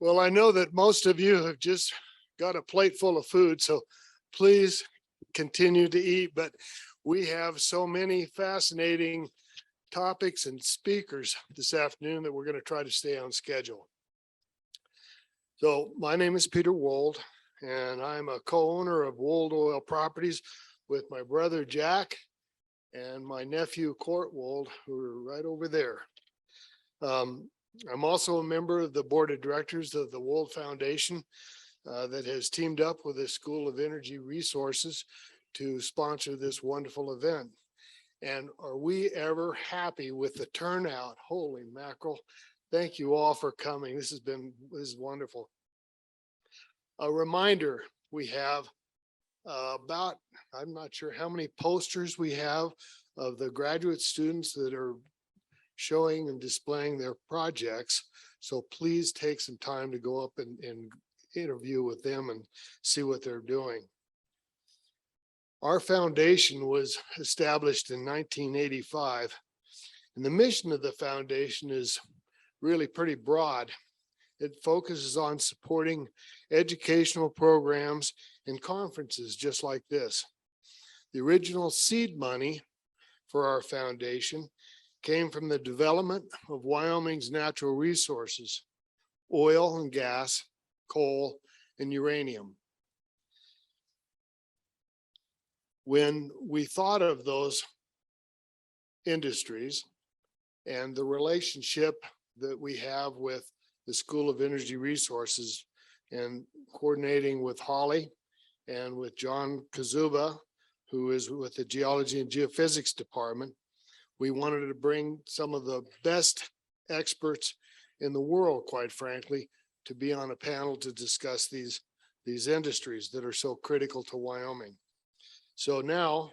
Well, I know that most of you have just got a plate full of food, so please continue to eat. But we have so many fascinating topics and speakers this afternoon that we're going to try to stay on schedule. So my name is Peter Wold, and I'm a co-owner of Wold Oil Properties with my brother Jack and my nephew Court Wold, who are right over there. I'm also a member of the board of directors of the Wold Foundation that has teamed up with the School of Energy Resources to sponsor this wonderful event. And are we ever happy with the turnout? Holy mackerel. Thank you all for coming. This is wonderful. A reminder, we have about, I'm not sure how many posters we have of the graduate students that are showing and displaying their projects. So please take some time to go up and interview with them and see what they're doing. Our foundation was established in 1985, and the mission of the foundation is really pretty broad. It focuses on supporting educational programs and conferences just like this. The original seed money for our foundation came from the development of Wyoming's natural resources, oil and gas, coal, and uranium. When we thought of those industries and the relationship that we have with the School of Energy Resources and coordinating with Holly and with John Kazuba, who is with the Geology and Geophysics Department, we wanted to bring some of the best experts in the world, quite frankly, to be on a panel to discuss these industries that are so critical to Wyoming. So now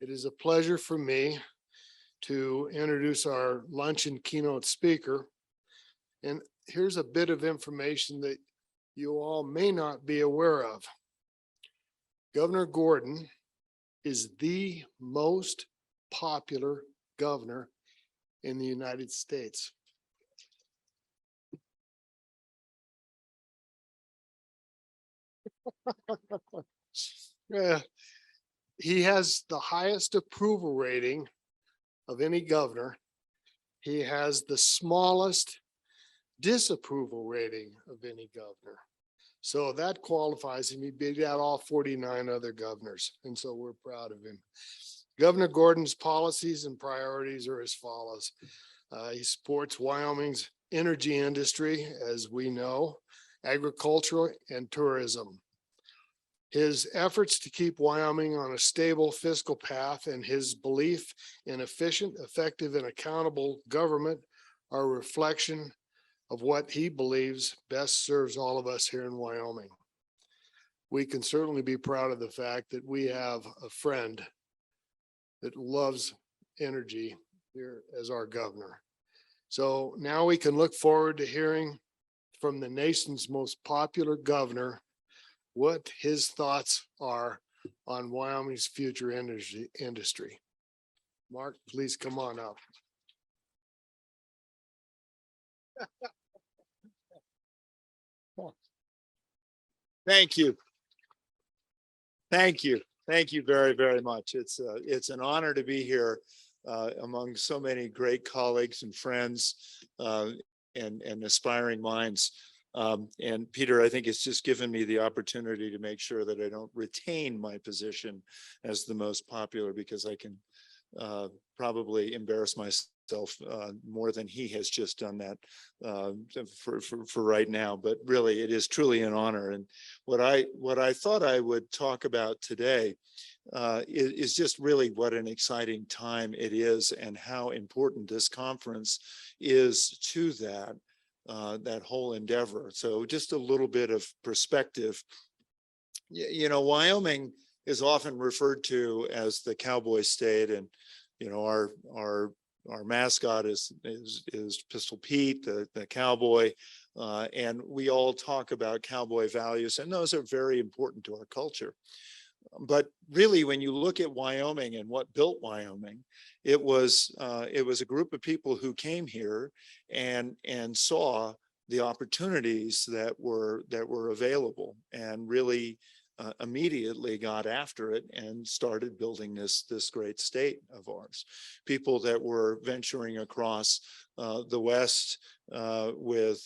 it is a pleasure for me to introduce our lunch and keynote speaker. And here's a bit of information that you all may not be aware of. Governor Gordon is the most popular governor in the United States. Yeah. He has the highest approval rating of any governor. He has the smallest disapproval rating of any governor. So that qualifies him. He beat out all 49 other governors. And so we're proud of him. Governor Gordon's policies and priorities are as follows. He supports Wyoming's energy industry, as we know, agriculture and tourism. His efforts to keep Wyoming on a stable fiscal path and his belief in efficient, effective, and accountable government are a reflection of what he believes best serves all of us here in Wyoming. We can certainly be proud of the fact that we have a friend that loves energy here as our governor. So now we can look forward to hearing from the nation's most popular governor what his thoughts are on Wyoming's future energy industry. Mark, please come on up. Thank you. Thank you. Thank you very, very much. It's an honor to be here among so many great colleagues and friends and aspiring minds. And Peter, I think it's just given me the opportunity to make sure that I don't retain my position as the most popular, because I can probably embarrass myself more than he has just done that for right now. But really, it is truly an honor. And what I thought I would talk about today is just really what an exciting time it is and how important this conference is to that whole endeavor. So just a little bit of perspective. You know, Wyoming is often referred to as the cowboy state, and you know, our mascot is Pistol Pete, the cowboy, and we all talk about cowboy values, and those are very important to our culture. But really, when you look at Wyoming and what built Wyoming, it was a group of people who came here and saw the opportunities that were available, and really immediately got after it and started building this great state of ours. People that were venturing across the West with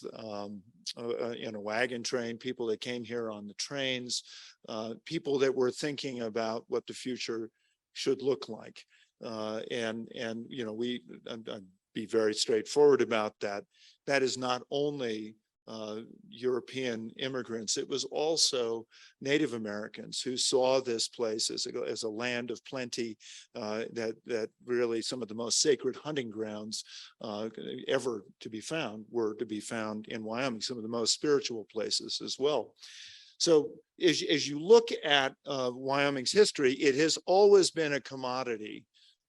in a wagon train, people that came here on the trains, people that were thinking about what the future should look like. And you know, I'd be very straightforward about that. That is not only European immigrants, it was also Native Americans who saw this place as a land of plenty, that really some of the most sacred hunting grounds ever to be found were to be found in Wyoming, some of the most spiritual places as well. So as you look at Wyoming's history, it has always been a commodity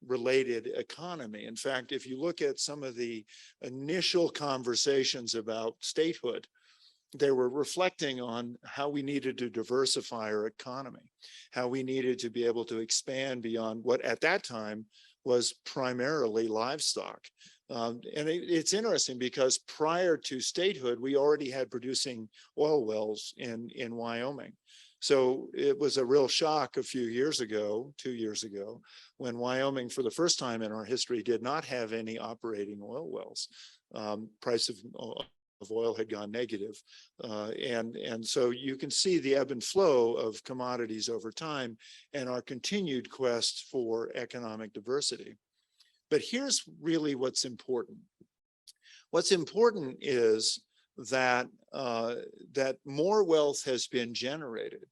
related economy. In fact, if you look at some of the initial conversations about statehood, they were reflecting on how we needed to diversify our economy, how we needed to be able to expand beyond what at that time was primarily livestock. And it's interesting because prior to statehood, we already had producing oil wells in Wyoming. So it was a real shock a few years ago, 2 years ago, when Wyoming, for the first time in our history, did not have any operating oil wells. Price of oil had gone negative. And so you can see the ebb and flow of commodities over time and our continued quest for economic diversity. But here's really what's important. What's important is that, that more wealth has been generated.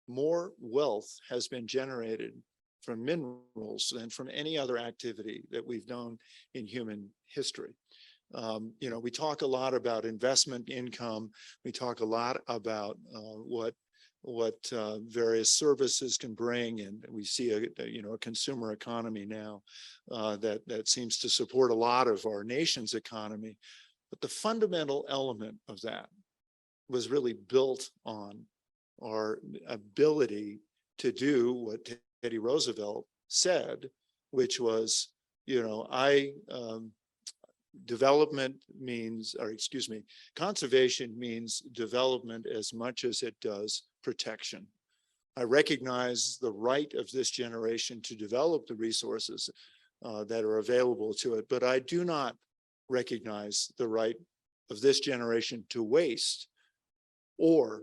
More wealth has been generated from minerals than from any other activity that we've known in human history. You know, we talk a lot about investment income. We talk a lot about what various services can bring, and we see a consumer economy now that seems to support a lot of our nation's economy. But the fundamental element of that was really built on our ability to do what Teddy Roosevelt said, which was, development means, or excuse me, conservation means development as much as it does protection. I recognize the right of this generation to develop the resources that are available to it, but I do not recognize the right of this generation to waste, or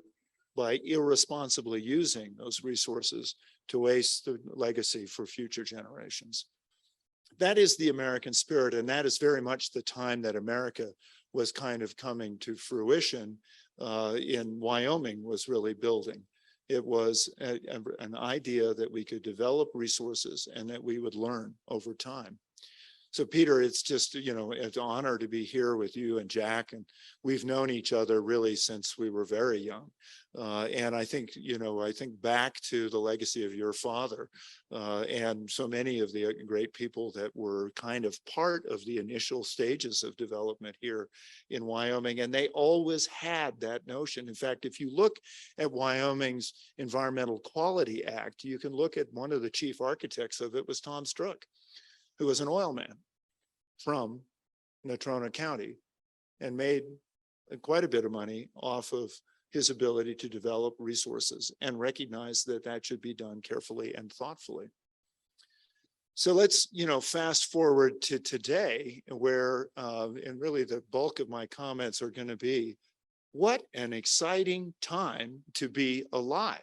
by irresponsibly using those resources to waste the legacy for future generations. That is the American spirit, and that is very much the time that America was kind of coming to fruition in Wyoming was really building. It was an idea that we could develop resources and that we would learn over time. So Peter, it's just, it's an honor to be here with you and Jack, and we've known each other really since we were very young. And I think, I think back to the legacy of your father and so many of the great people that were kind of part of the initial stages of development here in Wyoming. And they always had that notion. In fact, if you look at Wyoming's Environmental Quality Act, you can look at one of the chief architects of it was Tom Struck, who was an oil man from Natrona County and made quite a bit of money off of his ability to develop resources and recognize that that should be done carefully and thoughtfully. So let's, fast forward to today, where, and really the bulk of my comments are going to be, what an exciting time to be alive.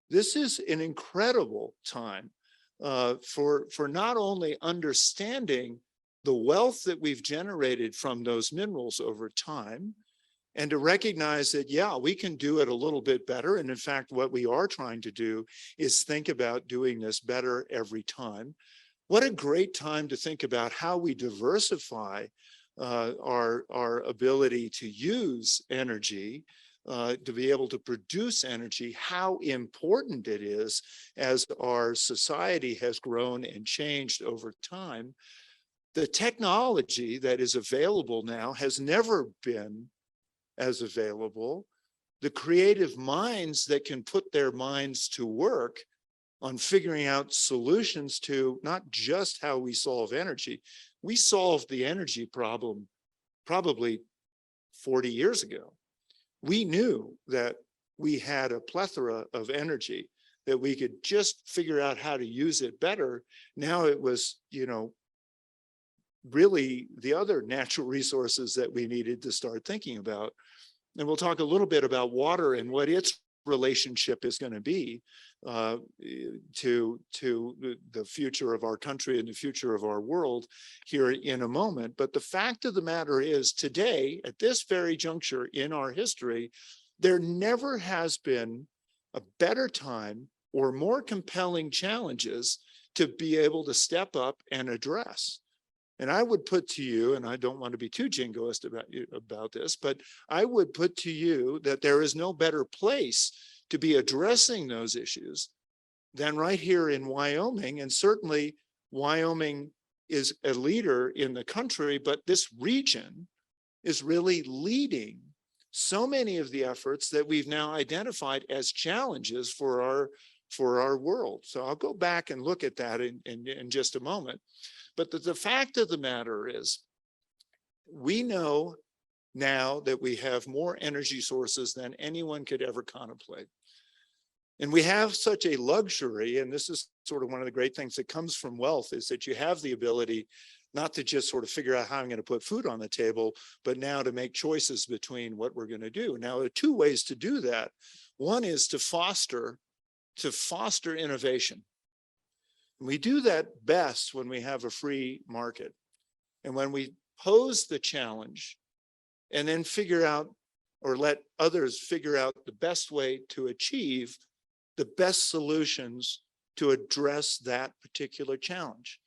This is an incredible time for not only understanding the wealth that we've generated from those minerals over time, and to recognize that, yeah, we can do it a little bit better. And in fact, what we are trying to do is think about doing this better every time. What a great time to think about how we diversify our ability to use energy, to be able to produce energy, how important it is as our society has grown and changed over time. The technology that is available now has never been as available. the creative minds that can put their minds to work on figuring out solutions to not just how we solve energy. We solved the energy problem probably 40 years ago. We knew that we had a plethora of energy, that we could just figure out how to use it better. Now it was, really the other natural resources that we needed to start thinking about. And we'll talk a little bit about water and what its relationship is going to be to the future of our country and the future of our world here in a moment. But the fact of the matter is, today, at this very juncture in our history, there never has been a better time or more compelling challenges to be able to step up and address. And I would put to you, and I don't want to be too jingoist about this, but I would put to you that there is no better place to be addressing those issues than right here in Wyoming. And certainly Wyoming is a leader in the country, but this region is really leading so many of the efforts that we've now identified as challenges for our world. So I'll go back and look at that in just a moment. But the fact of the matter is, we know now that we have more energy sources than anyone could ever contemplate. And we have such a luxury, and this is sort of one of the great things that comes from wealth, is that you have the ability not to just sort of figure out how I'm going to put food on the table, but now to make choices between what we're going to do. Now, there are two ways to do that. One is to foster innovation. We do that best when we have a free market, and when we pose the challenge and then figure out, or let others figure out, the best way to achieve the best solutions to address that particular challenge.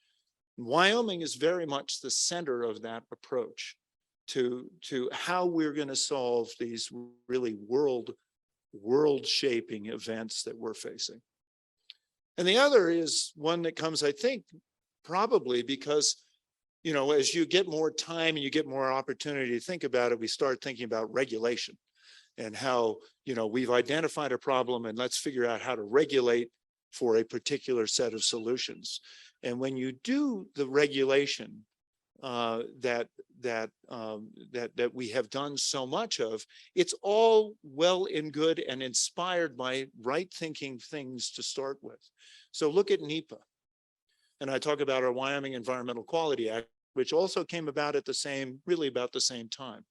Wyoming is very much the center of that approach to how we're going to solve these really world-shaping events that we're facing. And the other is one that comes, I think, probably because, as you get more time and you get more opportunity to think about it, we start thinking about regulation and how, we've identified a problem and let's figure out how to regulate for a particular set of solutions. And when you do the regulation that we have done so much of, it's all well and good and inspired by right thinking things to start with. So look at NEPA. And I talk about our Wyoming Environmental Quality Act, which also came about at really about the same time.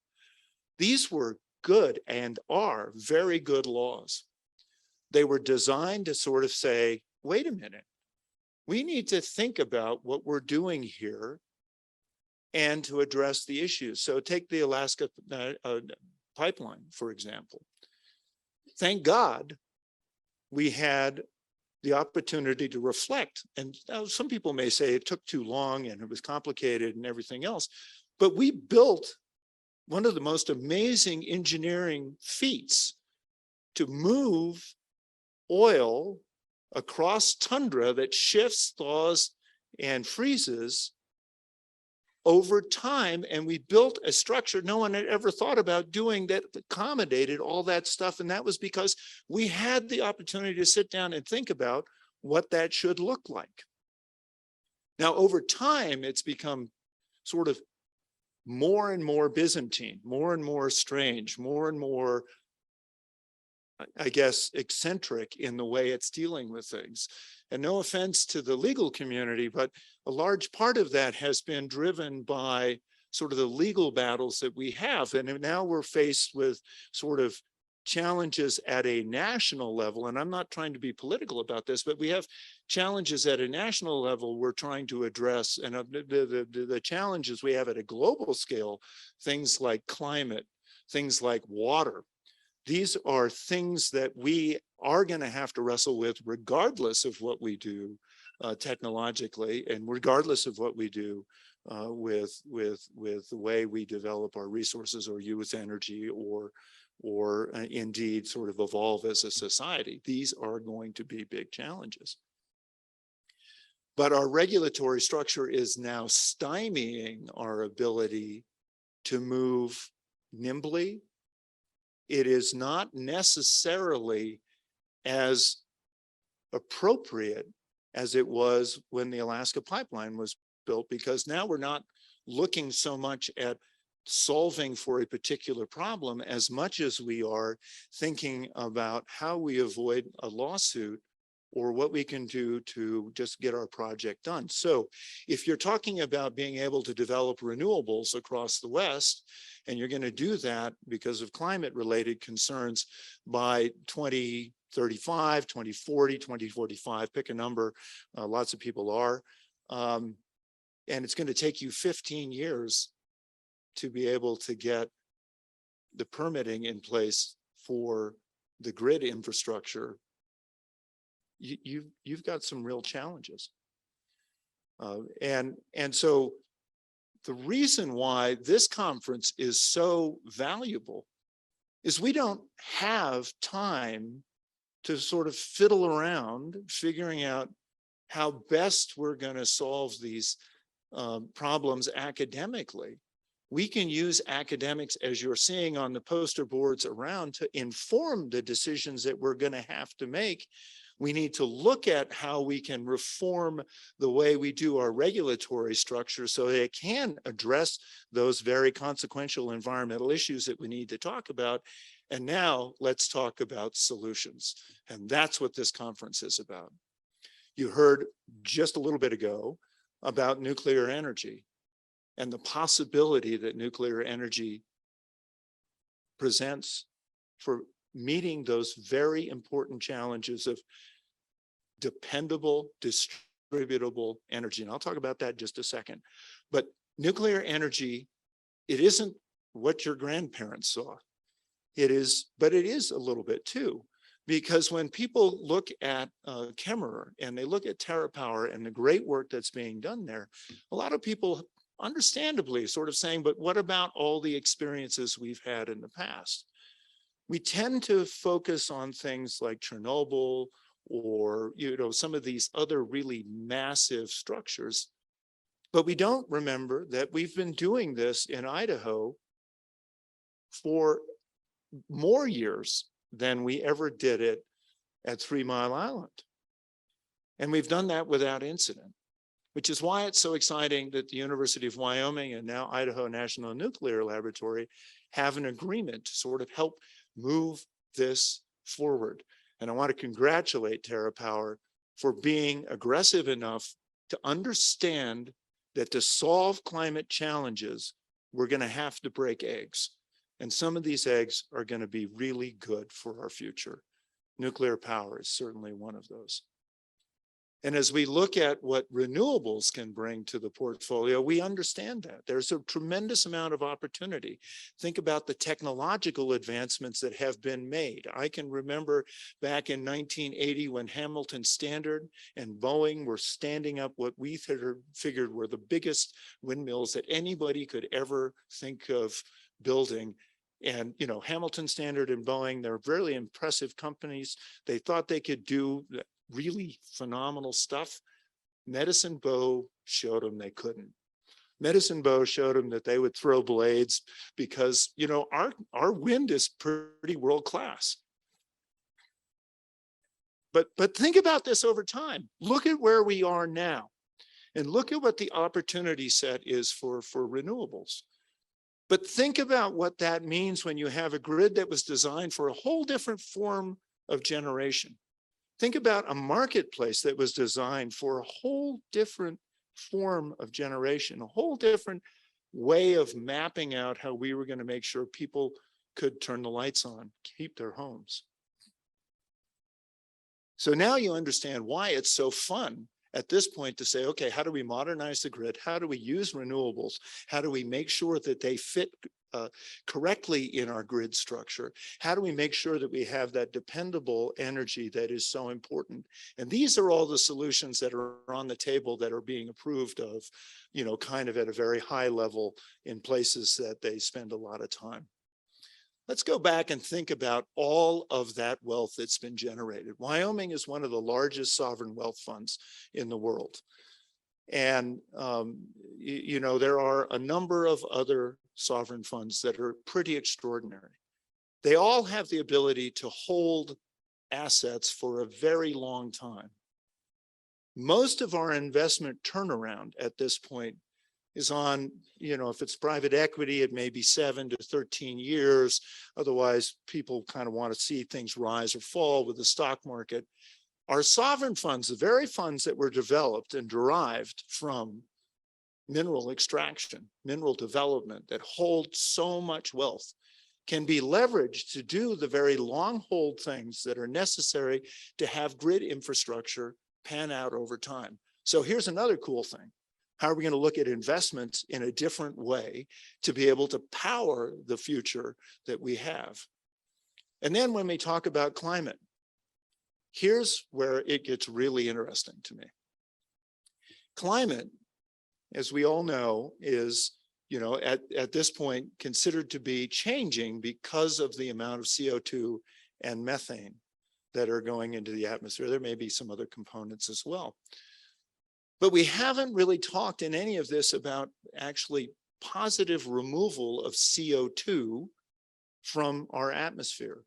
These were good and are very good laws. They were designed to sort of say, wait a minute, we need to think about what we're doing here and to address the issues. So take the Alaska pipeline, for example. Thank God we had the opportunity to reflect. And some people may say it took too long and it was complicated and everything else, but we built one of the most amazing engineering feats to move oil across tundra that shifts, thaws, and freezes over time. And we built a structure no one had ever thought about doing that accommodated all that stuff. And that was because we had the opportunity to sit down and think about what that should look like. Now, over time, it's become sort of more and more Byzantine, more and more strange, more and more, I guess, eccentric in the way it's dealing with things. And no offense to the legal community, but a large part of that has been driven by sort of the legal battles that we have. And now we're faced with sort of challenges at a national level. And I'm not trying to be political about this, but we have challenges at a national level we're trying to address. And the challenges we have at a global scale, things like climate, things like water. These are things that we are going to have to wrestle with regardless of what we do technologically, and regardless of what we do with the way we develop our resources or use energy or indeed sort of evolve as a society. These are going to be big challenges. But our regulatory structure is now stymieing our ability to move nimbly it is not necessarily as appropriate as it was when the Alaska pipeline was built, because now we're not looking so much at solving for a particular problem as much as we are thinking about how we avoid a lawsuit or what we can do to just get our project done. So if you're talking about being able to develop renewables across the West, and you're going to do that because of climate related concerns by 2035, 2040, 2045, pick a number, lots of people are, and it's going to take you 15 years to be able to get the permitting in place for the grid infrastructure. You've got some real challenges. And so the reason why this conference is so valuable is we don't have time to sort of fiddle around figuring out how best we're going to solve these problems academically. We can use academics, as you're seeing on the poster boards around, to inform the decisions that we're going to have to make. We need to look at how we can reform the way we do our regulatory structure so that it can address those very consequential environmental issues that we need to talk about. And now let's talk about solutions. And that's what this conference is about. You heard just a little bit ago about nuclear energy and the possibility that nuclear energy presents for meeting those very important challenges of dependable, distributable energy. And I'll talk about that in just a second. But nuclear energy, it isn't what your grandparents saw. It is, but it is a little bit too. Because when people look at Kemmerer and they look at TerraPower and the great work that's being done there, a lot of people understandably sort of saying, but what about all the experiences we've had in the past? We tend to focus on things like Chernobyl or, you know, some of these other really massive structures, but we don't remember that we've been doing this in Idaho for more years than we ever did it at 3 Mile Island. And we've done that without incident, which is why it's so exciting that the University of Wyoming and now Idaho National Nuclear Laboratory have an agreement to sort of help move this forward. And I want to congratulate TerraPower for being aggressive enough to understand that to solve climate challenges, we're going to have to break eggs. And some of these eggs are going to be really good for our future. Nuclear power is certainly one of those. And as we look at what renewables can bring to the portfolio, we understand that there's a tremendous amount of opportunity. Think about the technological advancements that have been made. I can remember back in 1980 when Hamilton Standard and Boeing were standing up what we figured were the biggest windmills that anybody could ever think of building. And, you know, Hamilton Standard and Boeing, they're really impressive companies. They thought they could do really phenomenal stuff. Medicine Bow showed them they couldn't. Medicine Bow showed them that they would throw blades because, you know, our wind is pretty world class. But think about this over time. Look at where we are now and look at what the opportunity set is for renewables. But think about what that means when you have a grid that was designed for a whole different form of generation. Think about a marketplace that was designed for a whole different form of generation, a whole different way of mapping out how we were going to make sure people could turn the lights on, keep their homes. So now you understand why it's so fun at this point to say, okay, how do we modernize the grid? How do we use renewables? How do we make sure that they fit correctly in our grid structure? How do we make sure that we have that dependable energy that is so important? And these are all the solutions that are on the table that are being approved of, you know, kind of at a very high level in places that they spend a lot of time. Let's go back and think about all of that wealth that's been generated. Wyoming is one of the largest sovereign wealth funds in the world. And, you know, there are a number of other sovereign funds that are pretty extraordinary. they all have the ability to hold assets for a very long time. Most of our investment turnaround at this point is on, if it's private equity, it may be 7 to 13 years. Otherwise, people kind of want to see things rise or fall with the stock market. Our sovereign funds, the very funds that were developed and derived from mineral extraction, mineral development that hold so much wealth, can be leveraged to do the very long hold things that are necessary to have grid infrastructure pan out over time. So here's another cool thing. How are we going to look at investments in a different way to be able to power the future that we have? And then when we talk about climate, here's where it gets really interesting to me. Climate, as we all know, is, at this point considered to be changing because of the amount of CO2 and methane that are going into the atmosphere. There may be some other components as well. But we haven't really talked in any of this about actually positive removal of CO2 from our atmosphere.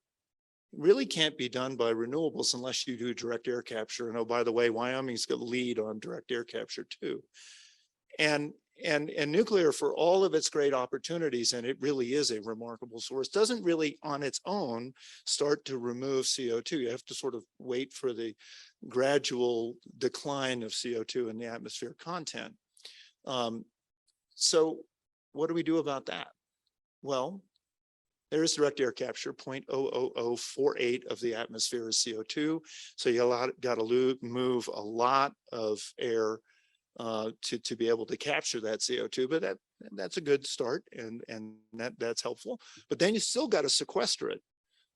It really can't be done by renewables unless you do direct air capture. And oh, by the way, Wyoming's got a lead on direct air capture too. And nuclear, for all of its great opportunities, and it really is a remarkable source, doesn't really on its own start to remove CO2. You have to sort of wait for the gradual decline of CO2 in the atmosphere content. So what do we do about that? Well, there is direct air capture, 0.00048 of the atmosphere is CO2. So you got to move a lot of air to be able to capture that CO2, but that's a good start, and that's helpful. But then you still got to sequester it.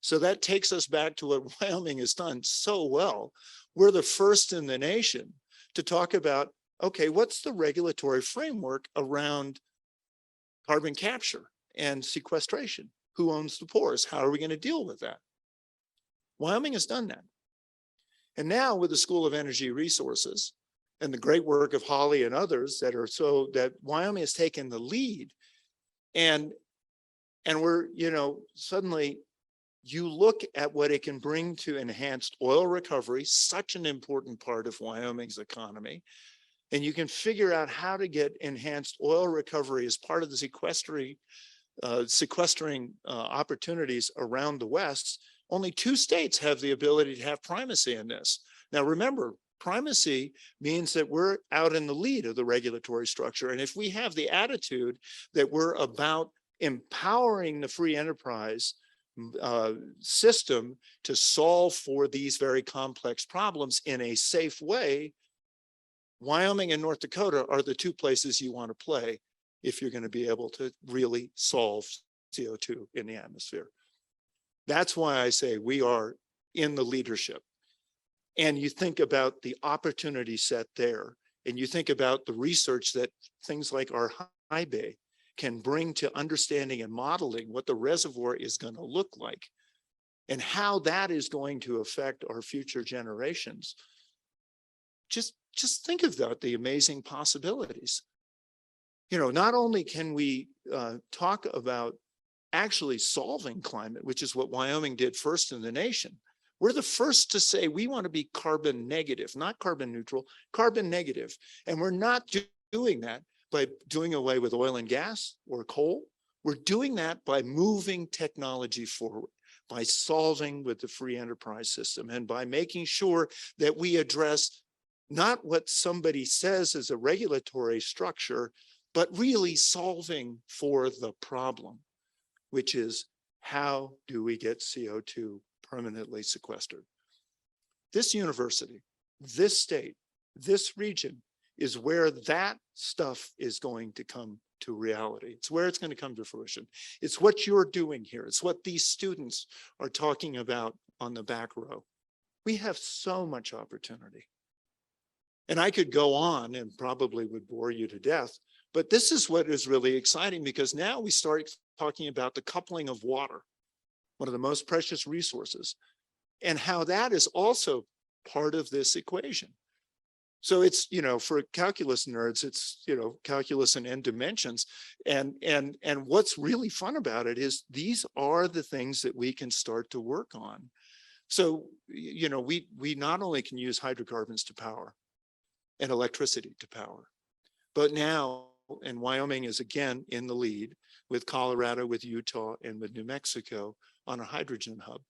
So that takes us back to what Wyoming has done so well. We're the first in the nation to talk about, okay, what's the regulatory framework around carbon capture and sequestration? Who owns the pores? How are we going to deal with that? Wyoming has done that. And now with the School of Energy Resources and the great work of Holly and others that Wyoming has taken the lead, and we're, suddenly you look at what it can bring to enhanced oil recovery, such an important part of Wyoming's economy, and you can figure out how to get enhanced oil recovery as part of the sequestering opportunities around the West. Only 2 states have the ability to have primacy in this. Now, remember, primacy means that we're out in the lead of the regulatory structure. And if we have the attitude that we're about empowering the free enterprise system to solve for these very complex problems in a safe way, Wyoming and North Dakota are the 2 places you want to play if you're going to be able to really solve CO2 in the atmosphere. That's why I say we are in the leadership. And you think about the opportunity set there, and you think about the research that things like our high bay can bring to understanding and modeling what the reservoir is going to look like and how that is going to affect our future generations. Just think of that, the amazing possibilities. Not only can we talk about actually solving climate, which is what Wyoming did first in the nation. We're the first to say we want to be carbon negative, not carbon neutral, carbon negative. And we're not doing that by doing away with oil and gas or coal. We're doing that by moving technology forward, by solving with the free enterprise system, and by making sure that we address not what somebody says is a regulatory structure, but really solving for the problem, which is how do we get CO2 permanently sequestered? This university, this state, this region is where that stuff is going to come to reality. It's where it's going to come to fruition. It's what you're doing here. It's what these students are talking about on the back row. We have so much opportunity. And I could go on and probably would bore you to death, but this is what is really exciting, because now we start talking about the coupling of water, one of the most precious resources, and how that is also part of this equation. So it's, for calculus nerds, it's, calculus and n dimensions. And what's really fun about it is these are the things that we can start to work on. So, we not only can use hydrocarbons to power and electricity to power, but now, and Wyoming is again in the lead with Colorado, with Utah, and with New Mexico on a hydrogen hub.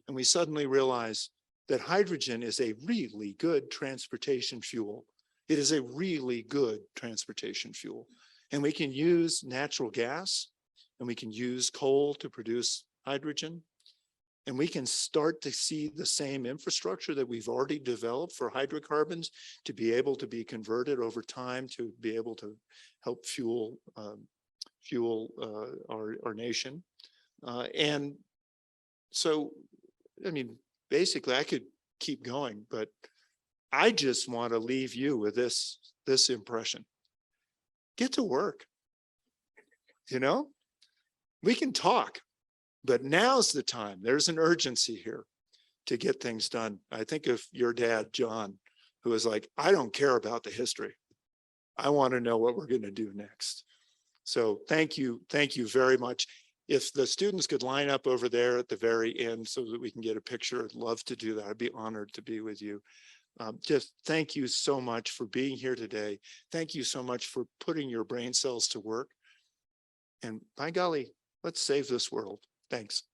And we suddenly realize that hydrogen is a really good transportation fuel. It is a really good transportation fuel. And we can use natural gas, and we can use coal to produce hydrogen. And we can start to see the same infrastructure that we've already developed for hydrocarbons to be able to be converted over time to be able to help fuel our nation. And so, I mean, basically I could keep going, but I just want to leave you with this impression. Get to work. We can talk, but now's the time. There's an urgency here to get things done. I think of your dad, John, who was like, I don't care about the history. I want to know what we're going to do next. So thank you very much. If the students could line up over there at the very end so that we can get a picture, I'd love to do that. I'd be honored to be with you. Just thank you so much for being here today. Thank you so much for putting your brain cells to work. And by golly, let's save this world. Thanks.